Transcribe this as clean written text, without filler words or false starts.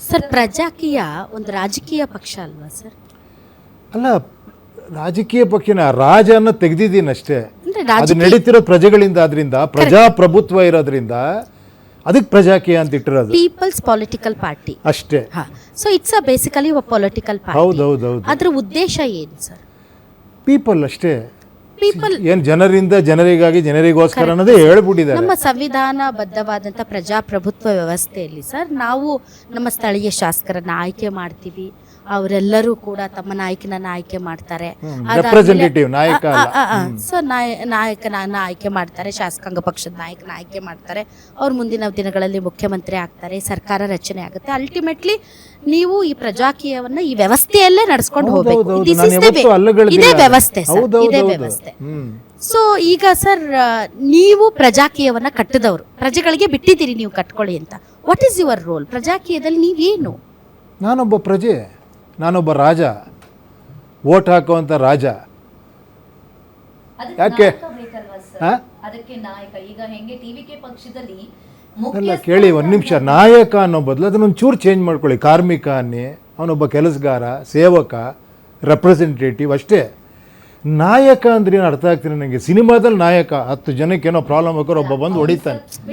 Sir Prajakeeya ಒಂದು ರಾಜಕೀಯ ಪಕ್ಷ ಅಲ್ವಾ ಸರ್? ಅಲ್ಲ, ರಾಜಕೀಯ ಪಕ್ಷನ ರಾಜನ ತೆಗೆದಿದ್ದೀನಿ ಅಷ್ಟೇ. ಅಂದ್ರೆ ಅದು ನಡೀತಿರೋ ಪ್ರಜೆಗಳಿಂದ, ಆದ್ರಿಂದ ಪ್ರಜಾಪ್ರಭುತ್ವ ಇರೋದ್ರಿಂದ ಅದಕ್ಕೆ ಪ್ರಜಾಕೀಯ ಅಂತ ಇಟ್ಟಿರೋದು. ಪೀಪಲ್ಸ್ ಪೊಲಿಟಿಕಲ್ ಪಾರ್ಟಿ ಅಷ್ಟೇ. So it's basically political party. ಹೌದೌದು. ಅದ್ರ ಉದ್ದೇಶ ಏನು ಸರ್? ಪೀಪಲ್ ಅಷ್ಟೇ. ಪೀಪಲ್ ಏನ್ ಜನರಿಂದ ಜನರಿಗಾಗಿ ಜನರಿಗೋಸ್ಕರ ಅನ್ನೋದೇ ಹೇಳ್ಬಿಟ್ಟಿದ್ದಾರೆ. ನಮ್ಮ ಸಂವಿಧಾನಬದ್ಧವಾದಂಥ ಪ್ರಜಾಪ್ರಭುತ್ವ ವ್ಯವಸ್ಥೆಯಲ್ಲಿ ಸರ್ ನಾವು ನಮ್ಮ ಸ್ಥಳೀಯ ಶಾಸಕರನ್ನ ಆಯ್ಕೆ ಮಾಡ್ತೀವಿ. ಅವರೆಲ್ಲರೂ ಕೂಡ ತಮ್ಮ ನಾಯಕನನ್ನ ಆಯ್ಕೆ ಮಾಡ್ತಾರೆ. ರೆಪ್ರೆಸೆಂಟೇಟಿವ್ ನಾಯಕ ಸೊ ನಾಯಕನನ್ನ ಆಯ್ಕೆ ಮಾಡ್ತಾರೆ, ಶಾಸಕಾಂಗ ಪಕ್ಷದ ನಾಯಕನ ಆಯ್ಕೆ ಮಾಡ್ತಾರೆ. ಅವ್ರು ಮುಂದಿನ ದಿನಗಳಲ್ಲಿ ಮುಖ್ಯಮಂತ್ರಿ ಆಗ್ತಾರೆ, ಸರ್ಕಾರ ರಚನೆ ಆಗುತ್ತೆ. ಅಲ್ಟಿಮೇಟ್ಲಿ ನೀವು ಈ ಪ್ರಜಾಕೀಯವನ್ನ ಈ ವ್ಯವಸ್ಥೆಯಲ್ಲೇ ನಡೆಸ್ಕೊಂಡು ಹೋಗ್ಬೇಕು. ಇದೇ ವ್ಯವಸ್ಥೆ ಸರ್, ಇದೇ ವ್ಯವಸ್ಥೆ. ಸೊ ಈಗ ಸರ್ ನೀವು ಪ್ರಜಾಕೀಯವನ್ನ ಕಟ್ಟಿದವರು, ಪ್ರಜೆಗಳಿಗೆ ಬಿಟ್ಟಿದ್ದೀರಿ ನೀವು ಕಟ್ಕೊಳ್ಳಿ ಅಂತ. ವಾಟ್ ಈಸ್ ಯುವರ್ ರೋಲ್ ಪ್ರಜಾಕೀಯದಲ್ಲಿ? ನೀವೇನು? ನಾನೊಬ್ಬ ಪ್ರಜೆ, ನಾನೊಬ್ಬ ರಾಜ, ವೋಟ್ ಹಾಕುವಂತ ರಾಜ. ಯಾಕೆ ಅದಕ್ಕೆ ನಾಯಕ ಈಗ ಹೆಂಗೆ ಟಿವಿಕೆ ಪಕ್ಷದಲ್ಲಿ ಅಲ್ಲ, ಕೇಳಿ ಒಂದು ನಿಮಿಷ. ನಾಯಕ ಅನ್ನೋ ಬದಲು ಅದನ್ನೊಂದು ಚೂರು ಚೇಂಜ್ ಮಾಡ್ಕೊಳ್ಳಿ. ಕಾರ್ಮಿಕ ಅನ್ನಿ, ಅವನೊಬ್ಬ ಕೆಲಸಗಾರ, ಸೇವಕ, ರೆಪ್ರೆಸೆಂಟೇಟಿವ್ ಅಷ್ಟೇ. ನಾಯಕ ಅಂದ್ರೆ ಏನು ಅರ್ಥ ಆಗ್ತೀನಿ ನನಗೆ. ಸಿನಿಮಾದಲ್ಲಿ ನಾಯಕ 10 ಜನಕ್ಕೆ ಏನೋ ಪ್ರಾಬ್ಲಮ್ ಆಗೋರು ಒಬ್ಬ ಬಂದು ಹೊಡಿತಾನೆ.